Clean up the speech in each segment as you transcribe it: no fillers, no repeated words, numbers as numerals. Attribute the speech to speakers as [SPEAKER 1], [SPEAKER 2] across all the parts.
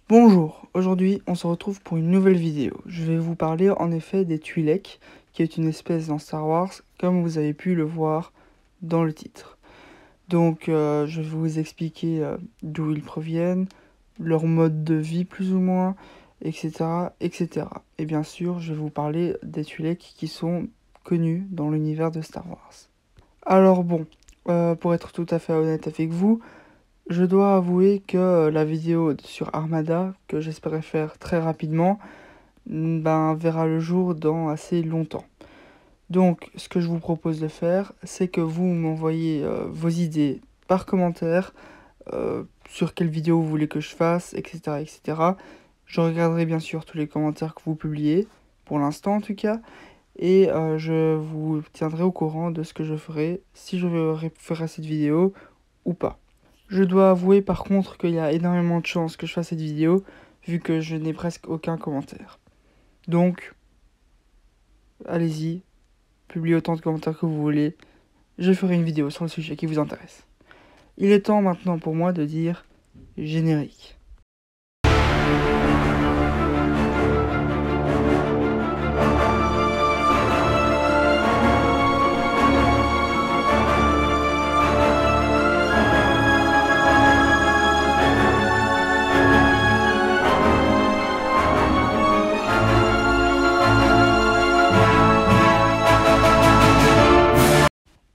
[SPEAKER 1] Bonjour, aujourd'hui on se retrouve pour une nouvelle vidéo. Je vais vous parler en effet des Twi'lek, qui est une espèce dans Star Wars, comme vous avez pu le voir dans le titre. Donc je vais vous expliquer d'où ils proviennent, leur mode de vie plus ou moins, etc., etc. Et bien sûr, je vais vous parler des Twi'lek qui sont connus dans l'univers de Star Wars. Alors bon, pour être tout à fait honnête avec vous, je dois avouer que la vidéo sur Armada, que j'espérais faire très rapidement, verra le jour dans assez longtemps. Donc, ce que je vous propose de faire, c'est que vous m'envoyez vos idées par commentaire, sur quelle vidéo vous voulez que je fasse, etc., etc. Je regarderai bien sûr tous les commentaires que vous publiez, pour l'instant en tout cas, et je vous tiendrai au courant de ce que je ferai, si je ferai cette vidéo ou pas. Je dois avouer par contre qu'il y a énormément de chances que je fasse cette vidéo, vu que je n'ai presque aucun commentaire. Donc, allez-y, publiez autant de commentaires que vous voulez, je ferai une vidéo sur le sujet qui vous intéresse. Il est temps maintenant pour moi de dire générique.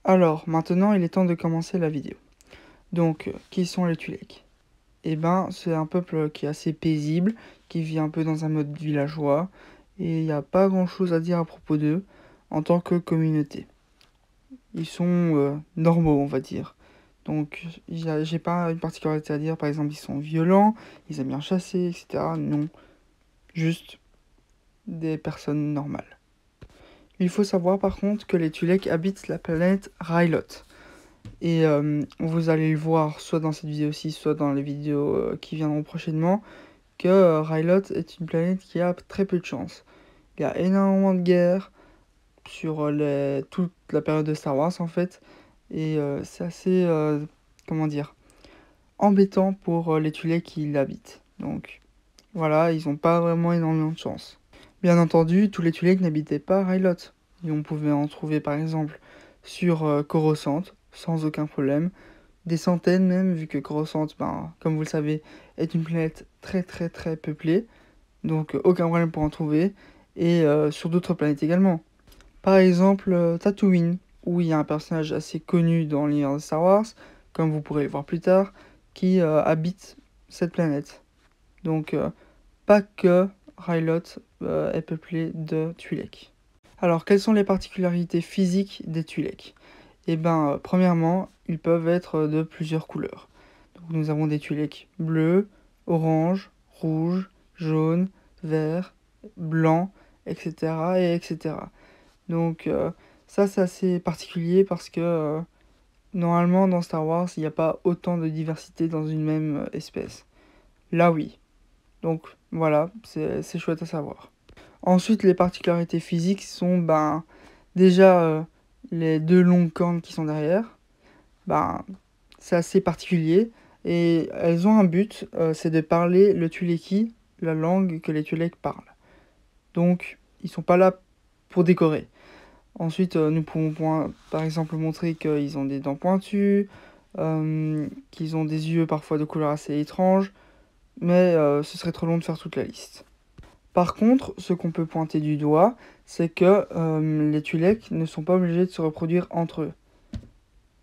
[SPEAKER 1] Alors, maintenant, il est temps de commencer la vidéo. Donc, qui sont les Twi'lek? Eh ben, c'est un peuple qui est assez paisible, qui vit un peu dans un mode villageois, et il n'y a pas grand-chose à dire à propos d'eux en tant que communauté. Ils sont normaux, on va dire. Donc, j'ai pas une particularité à dire, par exemple, ils sont violents, ils aiment bien chasser, etc. Non, juste des personnes normales. Il faut savoir par contre que les Twi'lek habitent la planète Ryloth. Et vous allez le voir soit dans cette vidéo-ci, soit dans les vidéos qui viendront prochainement, que Ryloth est une planète qui a très peu de chance. Il y a énormément de guerres sur toute la période de Star Wars en fait, et c'est assez, comment dire, embêtant pour les Twi'lek qui l'habitent. Donc voilà, ils n'ont pas vraiment énormément de chance. Bien entendu, tous les Twi'lek n'habitaient pas Ryloth. Et on pouvait en trouver par exemple sur Coruscant, sans aucun problème. Des centaines même, vu que Coruscant, comme vous le savez, est une planète très très très peuplée. Donc aucun problème pour en trouver. Et sur d'autres planètes également. Par exemple Tatooine, où il y a un personnage assez connu dans l'univers de Star Wars, comme vous pourrez le voir plus tard, qui habite cette planète. Donc pas que Ryloth est peuplé de Twi'lek. Alors, quelles sont les particularités physiques des Twi'lek? Eh ben, premièrement, ils peuvent être de plusieurs couleurs. Donc, nous avons des Twi'lek bleus, orange, rouge, jaune, vert, blanc, etc. et etc. Donc, ça, c'est assez particulier parce que normalement, dans Star Wars, il n'y a pas autant de diversité dans une même espèce. Là, oui. Donc, voilà, c'est chouette à savoir. Ensuite, les particularités physiques sont déjà les deux longues cornes qui sont derrière. C'est assez particulier et elles ont un but, c'est de parler le Twi'leki, la langue que les Twi'lek parlent. Donc, ils sont pas là pour décorer. Ensuite, nous pouvons par exemple montrer qu'ils ont des dents pointues, qu'ils ont des yeux parfois de couleur assez étrange, mais ce serait trop long de faire toute la liste. Par contre, ce qu'on peut pointer du doigt, c'est que les Twi'lek ne sont pas obligés de se reproduire entre eux.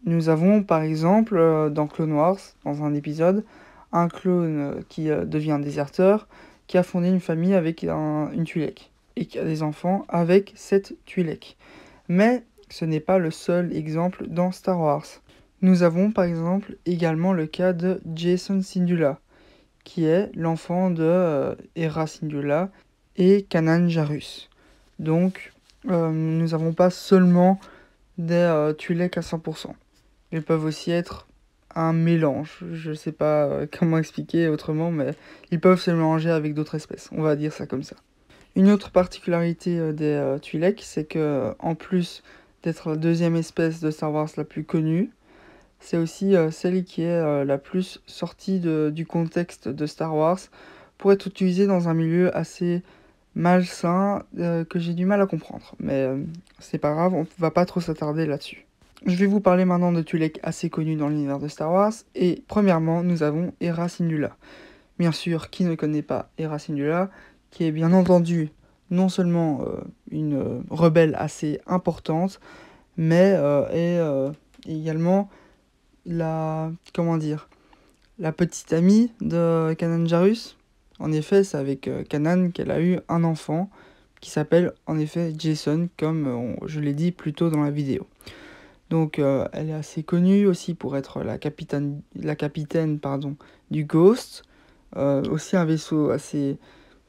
[SPEAKER 1] Nous avons par exemple dans Clone Wars, dans un épisode, un clone qui devient déserteur, qui a fondé une famille avec une Twi'lek, et qui a des enfants avec cette Twi'lek. Mais ce n'est pas le seul exemple dans Star Wars. Nous avons par exemple également le cas de Jacen Syndulla, qui est l'enfant de Hera Syndulla et Kanan Jarrus. Donc, nous n'avons pas seulement des Twi'lek à 100%. Ils peuvent aussi être un mélange. Je ne sais pas comment expliquer autrement, mais ils peuvent se mélanger avec d'autres espèces. On va dire ça comme ça. Une autre particularité des Twi'lek, c'est que en plus d'être la deuxième espèce de Star Wars la plus connue, c'est aussi celle qui est la plus sortie du contexte de Star Wars pour être utilisé dans un milieu assez malsain que j'ai du mal à comprendre. Mais c'est pas grave, on va pas trop s'attarder là-dessus. Je vais vous parler maintenant de Twi'lek assez connus dans l'univers de Star Wars. Et premièrement, nous avons Hera Syndulla. Bien sûr, qui ne connaît pas Hera Syndulla, qui est bien entendu non seulement une rebelle assez importante, mais est également la, comment dire, la petite amie de Kanan Jarrus. En effet, c'est avec Kanan qu'elle a eu un enfant qui s'appelle en effet Jacen, comme je l'ai dit plus tôt dans la vidéo. Donc elle est assez connue aussi pour être la capitaine du Ghost. Aussi un vaisseau assez,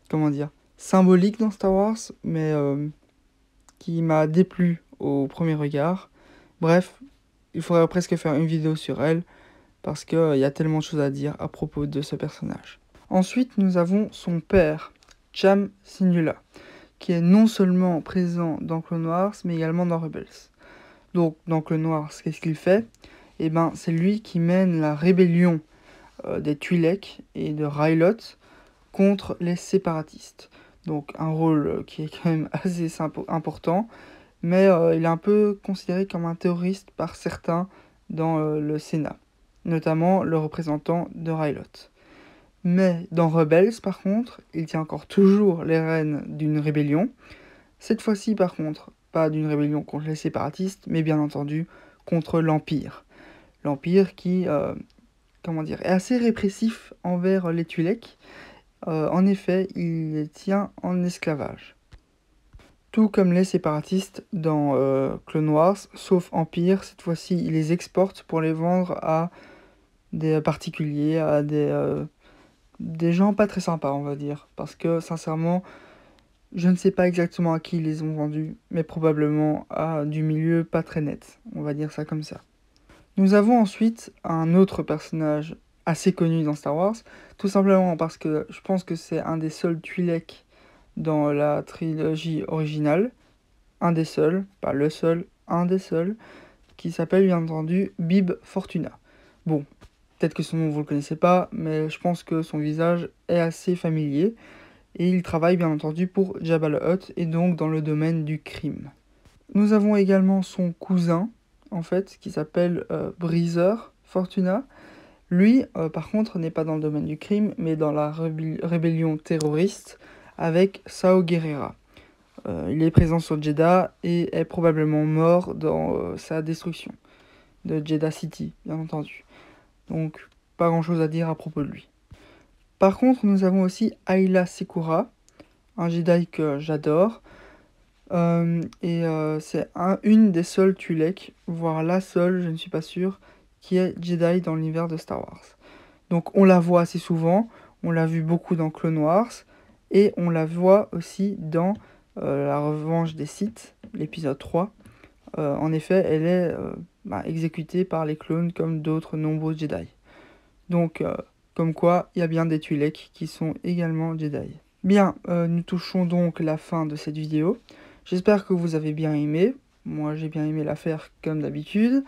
[SPEAKER 1] comment dire, symbolique dans Star Wars, mais qui m'a déplu au premier regard. Bref, il faudrait presque faire une vidéo sur elle, parce qu'il y a tellement de choses à dire à propos de ce personnage. Ensuite, nous avons son père, Cham Syndulla, qui est non seulement présent dans Clone Wars, mais également dans Rebels. Donc, dans Clone Wars, qu'est-ce qu'il fait? Eh ben, c'est lui qui mène la rébellion des Twi'lek et de Ryloth contre les séparatistes. Donc, un rôle qui est quand même assez important, mais il est un peu considéré comme un terroriste par certains dans le Sénat, notamment le représentant de Ryloth. Mais dans Rebels, par contre, il tient encore toujours les rênes d'une rébellion. Cette fois-ci, par contre, pas d'une rébellion contre les séparatistes, mais bien entendu contre l'Empire. L'Empire qui est assez répressif envers les Twi'lek. En effet, il les tient en esclavage. Tout comme les séparatistes dans Clone Wars, sauf Empire, cette fois-ci, ils les exportent pour les vendre à des particuliers, à des gens pas très sympas, on va dire. Parce que, sincèrement, je ne sais pas exactement à qui ils les ont vendus, mais probablement à du milieu pas très net, on va dire ça comme ça. Nous avons ensuite un autre personnage assez connu dans Star Wars, tout simplement parce que je pense que c'est un des seuls Twi'lek dans la trilogie originale, un des seuls, pas le seul, un des seuls, qui s'appelle bien entendu Bib Fortuna. Bon, peut-être que son nom vous le connaissez pas, mais je pense que son visage est assez familier, et il travaille bien entendu pour Jabba the Hutt, et donc dans le domaine du crime. Nous avons également son cousin, en fait, qui s'appelle Breezer Fortuna. Lui, par contre, n'est pas dans le domaine du crime, mais dans la rébellion terroriste avec Saw Gerrera. Il est présent sur Jedha et est probablement mort dans sa destruction de Jedha City, bien entendu. Donc, pas grand-chose à dire à propos de lui. Par contre, nous avons aussi Aayla Secura, un Jedi que j'adore. C'est une des seules Twi'lek, voire la seule, je ne suis pas sûr, qui est Jedi dans l'univers de Star Wars. Donc on la voit assez souvent, on l'a vu beaucoup dans Clone Wars, et on la voit aussi dans La Revanche des Sith, l'épisode 3. En effet, elle est exécutée par les clones comme d'autres nombreux Jedi. Donc, comme quoi, il y a bien des Twi'lek qui sont également Jedi. Bien, nous touchons donc la fin de cette vidéo. J'espère que vous avez bien aimé. Moi, j'ai bien aimé la faire comme d'habitude.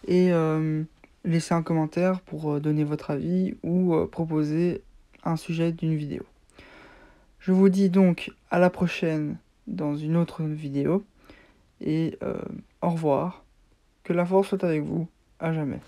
[SPEAKER 1] Et laissez un commentaire pour donner votre avis ou proposer un sujet d'une vidéo. Je vous dis donc à la prochaine dans une autre vidéo. Et au revoir. Que la force soit avec vous. À jamais.